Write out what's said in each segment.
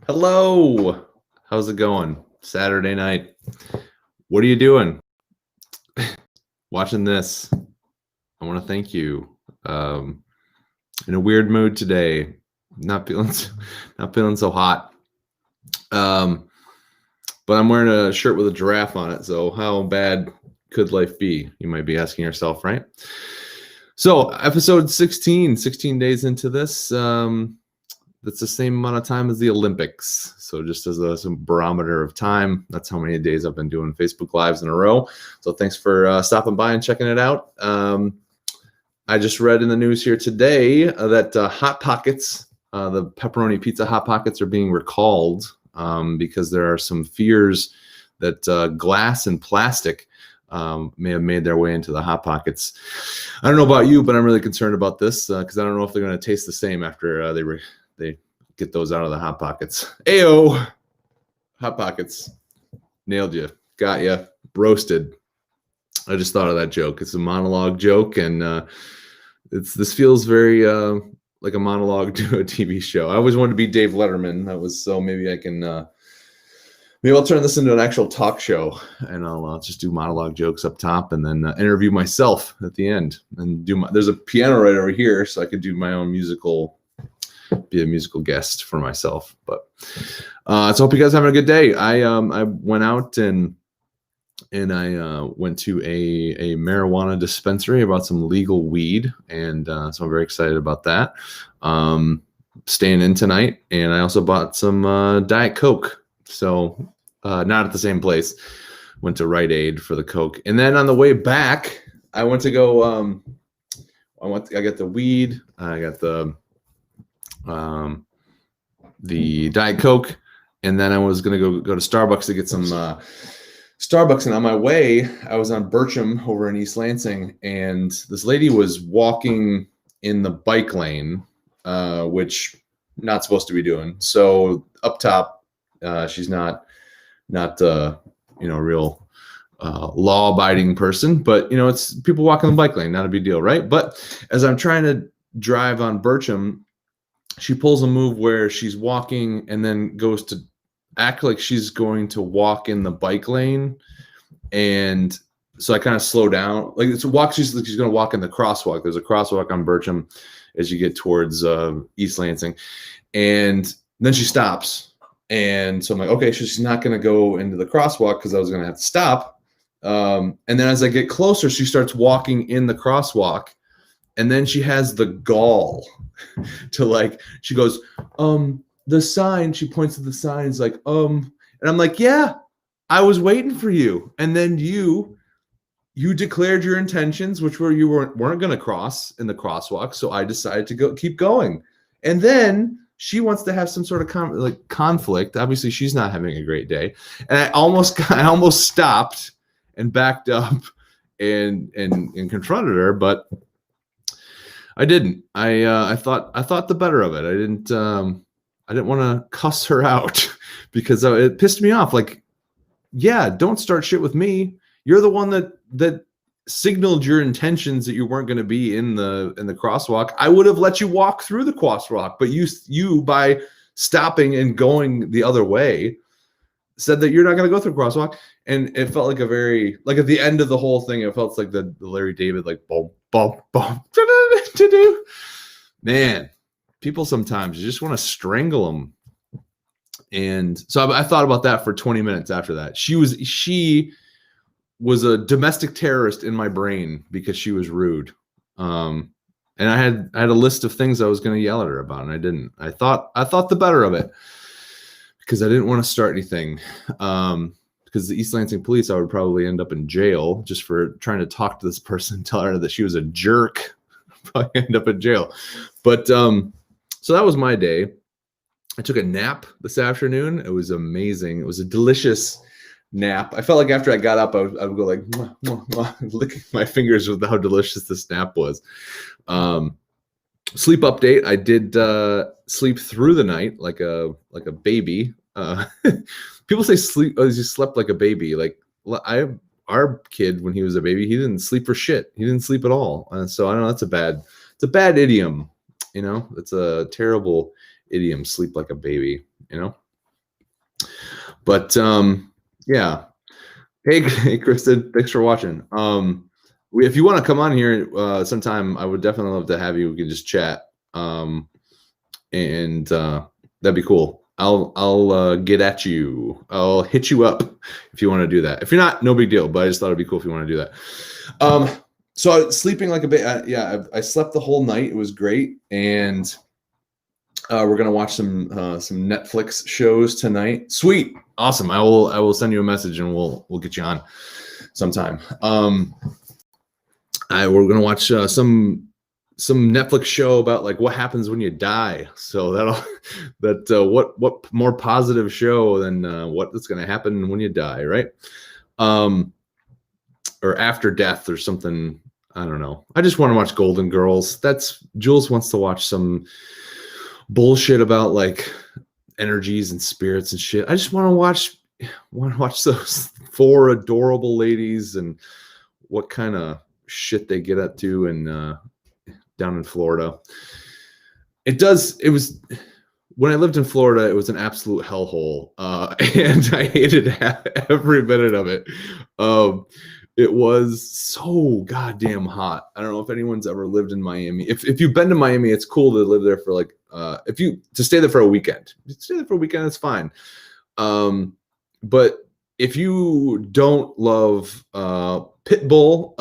Hello. How's it going? Saturday night. What are you doing? Watching this. I want to thank you. In a weird mood today. Not feeling so hot. But I'm wearing a shirt with a giraffe on it. So how bad could life be? You might be asking yourself, right? So episode 16 days into this. That's the same amount of time as the Olympics. So just as a barometer of time, that's how many days I've been doing Facebook Lives in a row. So thanks for stopping by and checking it out. I just read in the news here today that Hot Pockets, the pepperoni pizza Hot Pockets, are being recalled because there are some fears that glass and plastic may have made their way into the Hot Pockets. I don't know about you, but I'm really concerned about this because I don't know if they're going to taste the same after they get those out of the Hot Pockets. Ayo! Hot Pockets. Nailed you. Got you. Roasted. I just thought of that joke. It's a monologue joke, and this feels very like a monologue to a TV show. I always wanted to be Dave Letterman. So maybe I can maybe I'll turn this into an actual talk show, and I'll just do monologue jokes up top, and then interview myself at the end, and there's a piano right over here, so I could do my own be a musical guest for myself. But so I hope you guys are having a good day. I went out and I went to a marijuana dispensary about some legal weed, and so I'm very excited about that. Staying in tonight, and I also bought some Diet Coke. So not at the same place. Went to Rite Aid for the Coke, and then on the way back, I went to go. I got the weed. I got the Diet Coke, and then I was gonna go to Starbucks to get some Starbucks. And on my way, I was on Bircham over in East Lansing, and this lady was walking in the bike lane, which not supposed to be doing. So up top, she's not real law-abiding person, but it's people walking the bike lane, not a big deal, right? But as I'm trying to drive on Bircham, she pulls a move where she's walking and then goes to act like she's going to walk in the bike lane. And so I kind of slow down. Like it's a walk. She's going to walk in the crosswalk. There's a crosswalk on Bircham as you get towards East Lansing. And then she stops. And so I'm like, okay, she's not going to go into the crosswalk because I was going to have to stop. And then as I get closer, she starts walking in the crosswalk. And then she has the gall to she goes, the sign, she points to the sign, is like, and I'm like, yeah, I was waiting for you. And then you declared your intentions, which were you weren't going to cross in the crosswalk. So I decided to keep going. And then she wants to have some sort of conflict. Obviously, she's not having a great day. And I almost stopped and backed up and confronted her, but I didn't. I thought the better of it. I didn't want to cuss her out because it pissed me off. Like, yeah, don't start shit with me. You're the one that signaled your intentions that you weren't going to be in the crosswalk. I would have let you walk through the crosswalk, but you by stopping and going the other way said that you're not going to go through the crosswalk. And it felt like a very, like at the end of the whole thing, it felt like the Larry David, boom, boom, boom. Man, people sometimes you just want to strangle them. And so I thought about that for 20 minutes after that. She was a domestic terrorist in my brain because she was rude. And I had a list of things I was going to yell at her about, and I didn't. I thought the better of it because I didn't want to start anything. Because the East Lansing police, I would probably end up in jail just for trying to talk to this person, tell her that she was a jerk. Probably end up in jail. But so that was my day. I took a nap this afternoon. It was amazing. It was a delicious nap. I felt like after I got up, I would go like mwah, mwah, mwah, licking my fingers with how delicious this nap was. Sleep update. I did sleep through the night like a baby. People say you slept like a baby. Like our kid, when he was a baby, he didn't sleep for shit. He didn't sleep at all. So I don't know. It's a bad idiom. It's a terrible idiom. Sleep like a baby. But yeah. Hey, Kristen, thanks for watching. If you want to come on here sometime, I would definitely love to have you. We can just chat, and that'd be cool. I'll get at you. I'll hit you up if you want to do that. If you're not, no big deal. But I just thought it'd be cool if you want to do that. So I was sleeping like a bit. Yeah, I slept the whole night. It was great, and we're gonna watch some Netflix shows tonight. Sweet, awesome. I will send you a message and we'll get you on sometime. We're gonna watch some Netflix show about like what happens when you die. So what more positive show than what's gonna happen when you die, right? Or after death or something. I don't know. I just want to watch Golden Girls. Jules wants to watch some bullshit about like energies and spirits and shit. I just want to watch those 4 adorable ladies and what kind of shit they get up to and down in Florida. It was when I lived in Florida, it was an absolute hellhole, and I hated every minute of it. It was so goddamn hot. I don't know if anyone's ever lived in Miami. If you've been to Miami, it's cool to live there for like to stay there for a weekend. Stay there for a weekend, it's fine. But if you don't love Pitbull,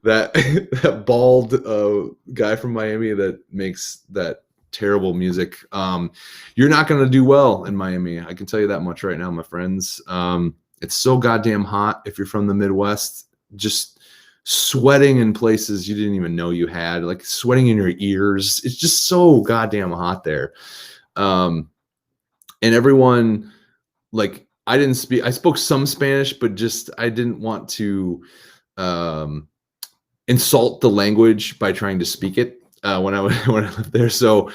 that bald guy from Miami that makes that terrible music, you're not going to do well in Miami. I can tell you that much right now, my friends. It's so goddamn hot. If you're from the Midwest, just sweating in places you didn't even know you had, like sweating in your ears. It's just so goddamn hot there. And everyone, like, I spoke some Spanish, but just, I didn't want to insult the language by trying to speak it when I lived there. So,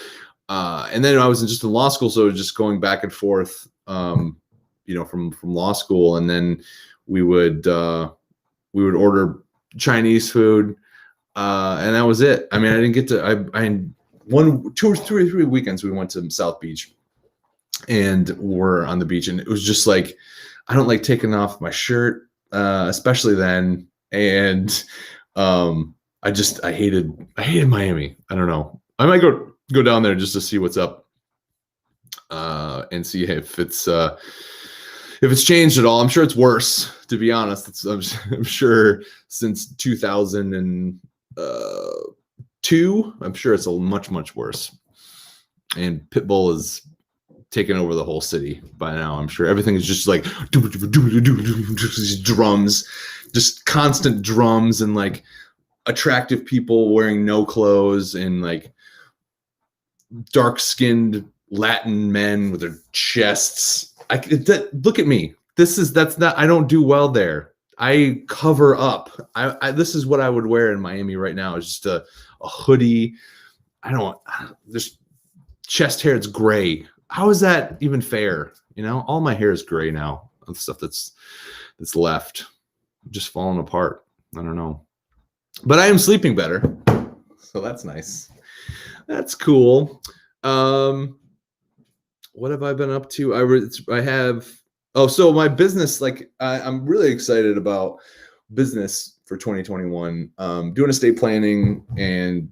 and then I was just in law school. So it was just going back and forth, from law school, and then we would order Chinese food, and that was it. I mean, I didn't get to. I 2 or 3 weekends we went to South Beach, and we're on the beach, and it was just like, I don't like taking off my shirt, especially then, and I hated Miami. I don't know. I might go down there just to see what's up, and see if it's changed at all. I'm sure it's worse, to be honest. I'm sure since 2002, I'm sure it's much, much worse. And Pitbull is taken over the whole city by now. I'm sure everything is just like drums, just constant drums, and like attractive people wearing no clothes, and like dark-skinned Latin men with their chests. Look at me. That's not. I don't do well there. I cover up. This is what I would wear in Miami right now. Is just a hoodie. This chest hair. It's gray. How is that even fair? All my hair is gray now. The stuff that's left, just falling apart. I don't know. But I am sleeping better, so that's nice. That's cool. What have I been up to? So my business, like I'm really excited about business for 2021. Doing estate planning and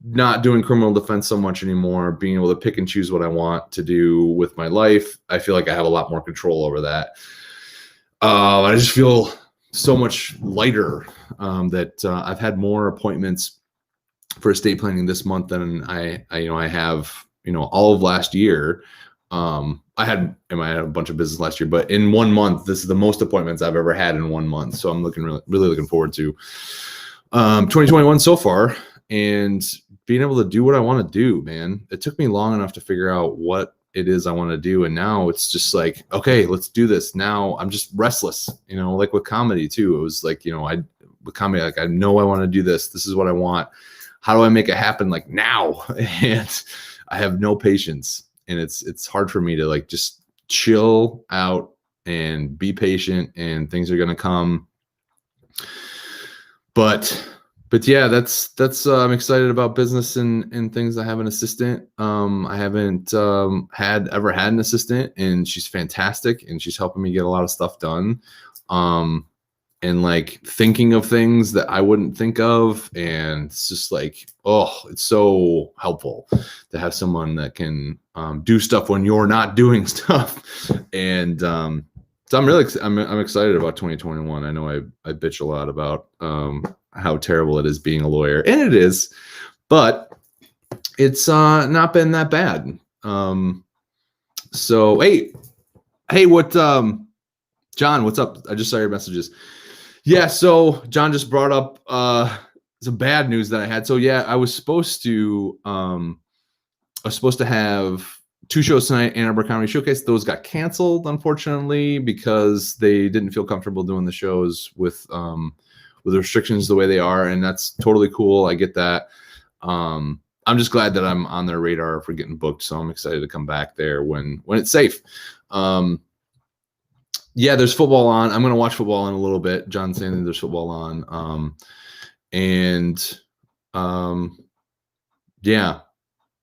not doing criminal defense so much anymore, being able to pick and choose what I want to do with my life. I feel like I have a lot more control over that. I just feel so much lighter, that I've had more appointments for estate planning this month than I have, all of last year. I had a bunch of business last year, but in 1 month, this is the most appointments I've ever had in 1 month. So I'm really looking forward to 2021 so far, and being able to do what I want to do, man. It took me long enough to figure out what it is I want to do. And now it's just like, okay, let's do this. Now I'm just restless, like with comedy too. It was like, with comedy, like, I know I want to do this. This is what I want. How do I make it happen like now? And I have no patience. And it's hard for me to like just chill out and be patient, and things are going to come. But but yeah, that's I'm excited about business and things. I have an assistant. I haven't ever had an assistant, and she's fantastic, and she's helping me get a lot of stuff done. And like thinking of things that I wouldn't think of, and it's just like, oh, it's so helpful to have someone that can do stuff when you're not doing stuff. And so I'm excited about 2021. I know I bitch a lot about how terrible it is being a lawyer, and it is, but it's not been that bad. So hey, what John, what's up? I just saw your messages. Yeah, so John just brought up some bad news that I had. So yeah, I was supposed to have 2 shows tonight, Ann Arbor Comedy Showcase. Those got canceled, unfortunately, because they didn't feel comfortable doing the shows with the restrictions the way they are, and that's totally cool. I get that. I'm just glad that I'm on their radar for getting booked, so I'm excited to come back there when it's safe. Yeah, there's football on. I'm going to watch football in a little bit. John's saying that there's football on. Yeah.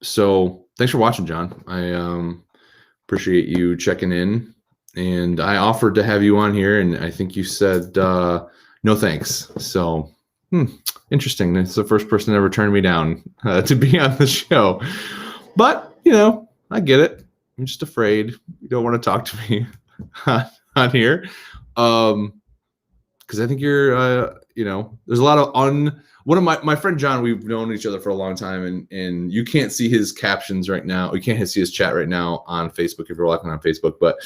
So thanks for watching, John. I appreciate you checking in. And I offered to have you on here, and I think you said no thanks. So interesting. It's the first person to ever turned me down to be on the show. But, I get it. I'm just afraid. You don't want to talk to me on here, because I think you're there's a lot of one of my friend John, we've known each other for a long time, and you can't see his captions right now, you can't see his chat right now on Facebook if you're watching on Facebook, but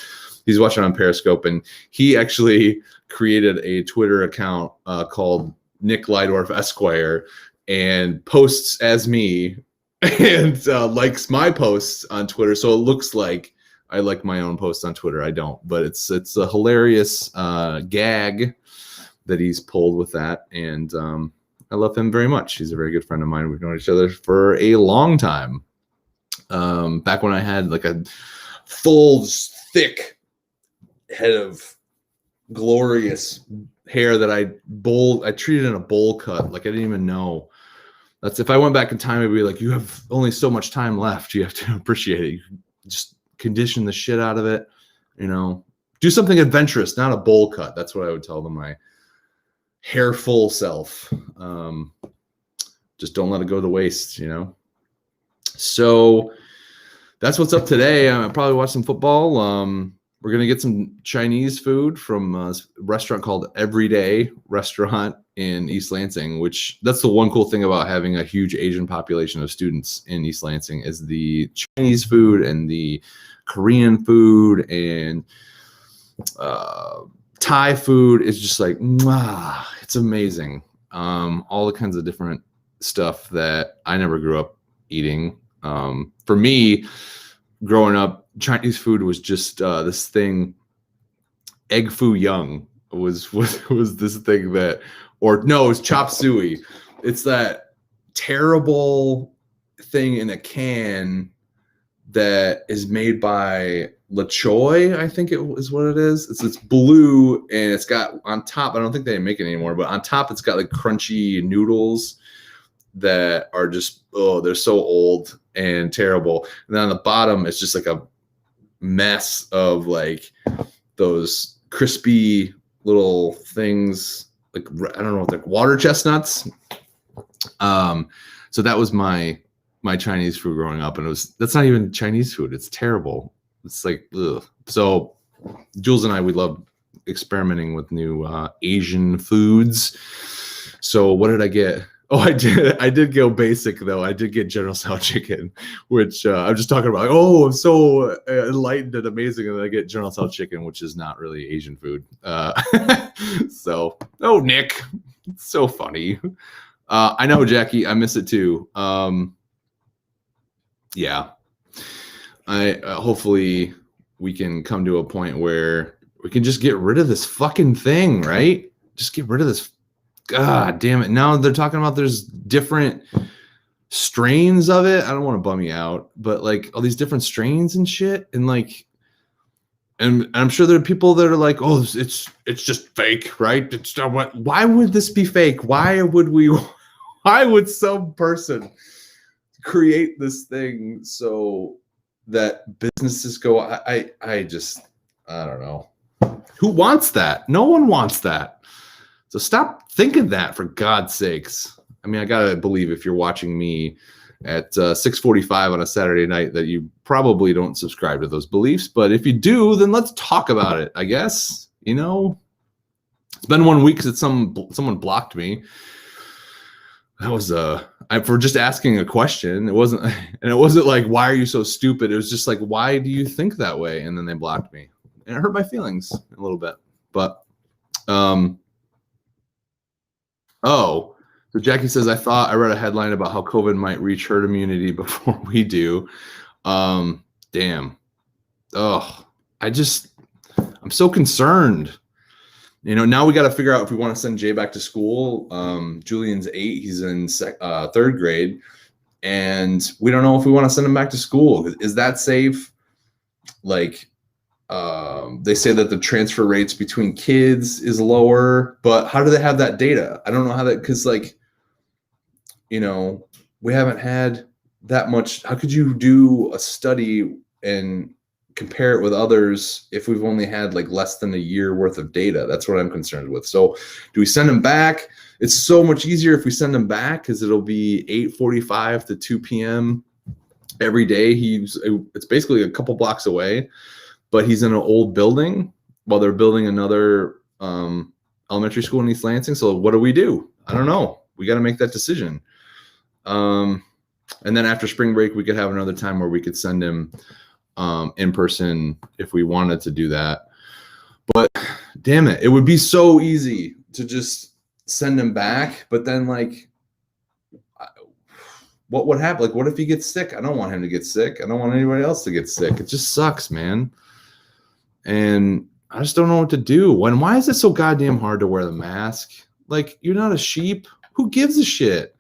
he's watching on Periscope, and he actually created a Twitter account called Nick Lydorf Esquire, and posts as me and likes my posts on Twitter, so it looks like I like my own posts on Twitter. I don't, but it's a hilarious gag that he's pulled with that, and I love him very much. He's a very good friend of mine. We've known each other for a long time. Back when I had like a full, thick head of glorious hair that I treated in a bowl cut, like I didn't even know. That's if I went back in time, I'd be like, you have only so much time left. You have to appreciate it. You just condition the shit out of it, do something adventurous, not a bowl cut. That's what I would tell them, my hair full self. Just don't let it go to waste, So that's what's up today. I'll probably watch some football. We're going to get some Chinese food from a restaurant called Everyday Restaurant in East Lansing, which that's the one cool thing about having a huge Asian population of students in East Lansing is the Chinese food and the Korean food and Thai food is just like, it's amazing. All the kinds of different stuff that I never grew up eating. For me, growing up, Chinese food was just this thing. Egg foo young was this thing that, or no, it's chop suey. It's that terrible thing in a can that is made by La Choy, I think it is what it is. It's blue, and it's got on top, I don't think they make it anymore, but on top it's got like crunchy noodles that are just, they're so old and terrible. And then on the bottom it's just like a mess of like those crispy little things, like I don't know, like water chestnuts. So that was my Chinese food growing up, and that's not even Chinese food. It's terrible. It's like, ugh. So Jules and I, we love experimenting with new Asian foods. So what did I get? Oh, I did go basic though. I did get General Tso chicken, which I'm just talking about. Like, oh, I'm so enlightened and amazing, and then I get General Tso chicken, which is not really Asian food. So, oh, Nick, it's so funny. I know, Jackie, I miss it too. Yeah, I hopefully we can come to a point where we can just get rid of this fucking thing, right? Just get rid of this. God damn it. Now they're talking about there's different strains of it. I don't want to bum you out, but like all these different strains and shit. And like, and I'm sure there are people that are like, oh, it's just fake, right? It's not what, why would this be fake? Why would we why would some person create this thing so that businesses go? I don't know. Who wants that? No one wants that. So stop thinking that, for God's sakes. I mean, I gotta believe if you're watching me at 6:45 on a Saturday night that you probably don't subscribe to those beliefs. But if you do, then let's talk about it, I guess. You know, it's been 1 week since someone blocked me. That was for just asking a question. It wasn't like, why are you so stupid? It was just like, why do you think that way? And then they blocked me. And it hurt my feelings a little bit. But oh, so Jackie says, I thought I read a headline about how COVID might reach herd immunity before we do. Damn. Oh, I'm so concerned. You know, now we got to figure out if we want to send Jay back to school. Julian's 8. He's in 3rd grade. And we don't know if we want to send him back to school. Is that safe? Like, they say that the transfer rates between kids is lower, but how do they have that data? I don't know how that, because, like, you know, we haven't had that much. How could you do a study and compare it with others if we've only had like less than a year worth of data? That's what I'm concerned with. So do we send him back? It's so much easier if we send him back, because it'll be 8:45 to 2 p.m. every day. It's basically a couple blocks away, but he's in an old building while they're building another elementary school in East Lansing. So what do? I don't know. We got to make that decision. And then after spring break, we could have another time where we could send him in person if we wanted to do that. But damn it, it would be so easy to just send him back. But then, like, what would happen? Like, what if he gets sick? I don't want him to get sick. I don't want anybody else to get sick. It just sucks, man. And I just don't know what to do. Why is it so goddamn hard to wear the mask? Like, you're not a sheep. Who gives a shit?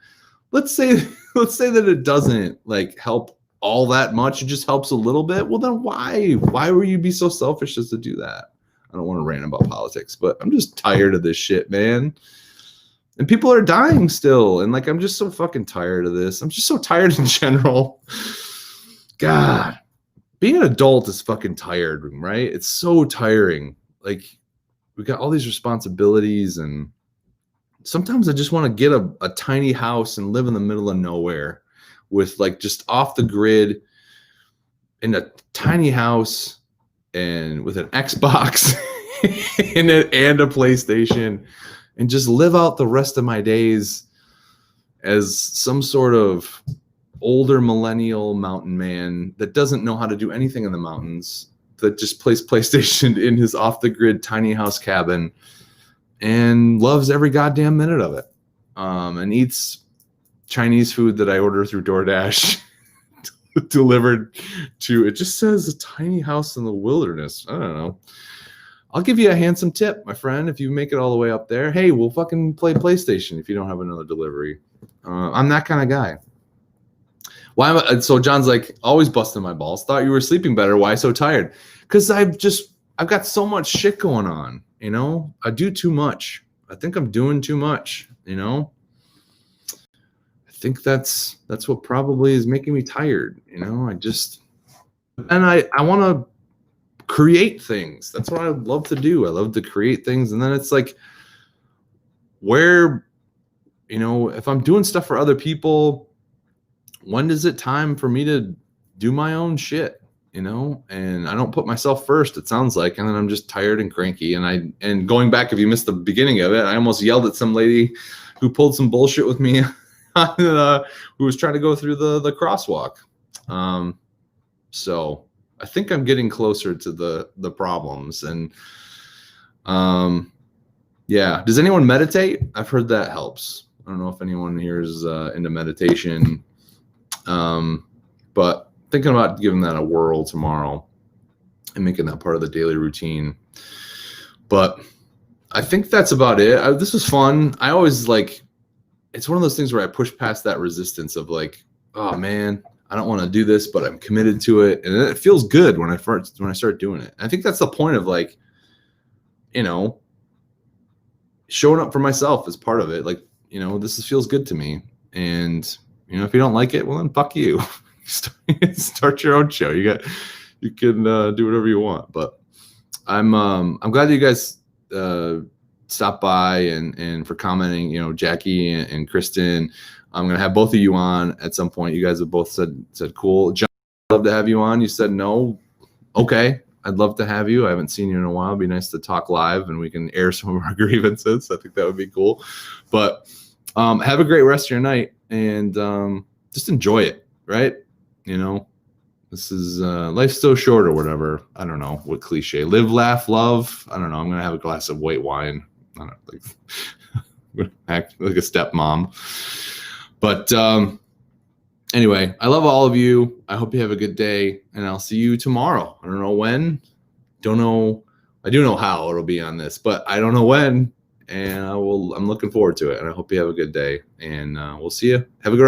Let's say that it doesn't like help all that much. It just helps a little bit. Well, then why would you be so selfish as to do that? I don't want to rant about politics, but I'm just tired of this shit, man. And people are dying still. And like, I'm just so fucking tired of this. I'm just so tired in general. God, being an adult is fucking tired, right? It's so tiring. Like, we got all these responsibilities, and sometimes I just want to get a tiny house and live in the middle of nowhere with like just off the grid in a tiny house and with an Xbox and a PlayStation, and just live out the rest of my days as some sort of older millennial mountain man that doesn't know how to do anything in the mountains, that just plays PlayStation in his off the grid tiny house cabin and loves every goddamn minute of it, and eats Chinese food that I order through DoorDash delivered to, it just says a tiny house in the wilderness. I don't know. I'll give you a handsome tip, my friend, if you make it all the way up there. Hey, we'll fucking play PlayStation if you don't have another delivery. I'm that kind of guy. So John's like, always busting my balls. Thought you were sleeping better. Why so tired? Because I've got so much shit going on. You know, I do too much. I think I'm doing too much, you know? I think that's what probably is making me tired, you know? I want to create things. That's what I love to do. I love to create things. And then it's like, where, you know, if I'm doing stuff for other people, when is it time for me to do my own shit? You know, and I don't put myself first, it sounds like, and then I'm just tired and cranky. And going back, if you missed the beginning of it, I almost yelled at some lady who pulled some bullshit with me who was trying to go through the crosswalk. So I think I'm getting closer to the problems. And yeah, does anyone meditate? I've heard that helps. I don't know if anyone here is into meditation, but thinking about giving that a whirl tomorrow and making that part of the daily routine. But I think that's about it. This was fun. I always like, it's one of those things where I push past that resistance of like, oh man, I don't want to do this, but I'm committed to it. And it feels good when I start doing it. I think that's the point of like, you know, showing up for myself is part of it. Like this feels good to me. And if you don't like it, well then fuck you. Start your own show. You can do whatever you want. But I'm glad that you guys stopped by and for commenting. Jackie and Kristen. I'm gonna have both of you on at some point. You guys have both said cool. John, I'd love to have you on. You said no. Okay, I'd love to have you. I haven't seen you in a while. It'd be nice to talk live and we can air some of our grievances. I think that would be cool. But have a great rest of your night and just enjoy it. Right? This is life's so short or whatever. I don't know what cliche. Live, laugh, love. I don't know. I'm gonna have a glass of white wine. I don't know, act like a stepmom. But anyway, I love all of you. I hope you have a good day, and I'll see you tomorrow. I don't know when. Don't know. I do know how it'll be on this, but I don't know when. And I'm looking forward to it. And I hope you have a good day. And we'll see you. Have a good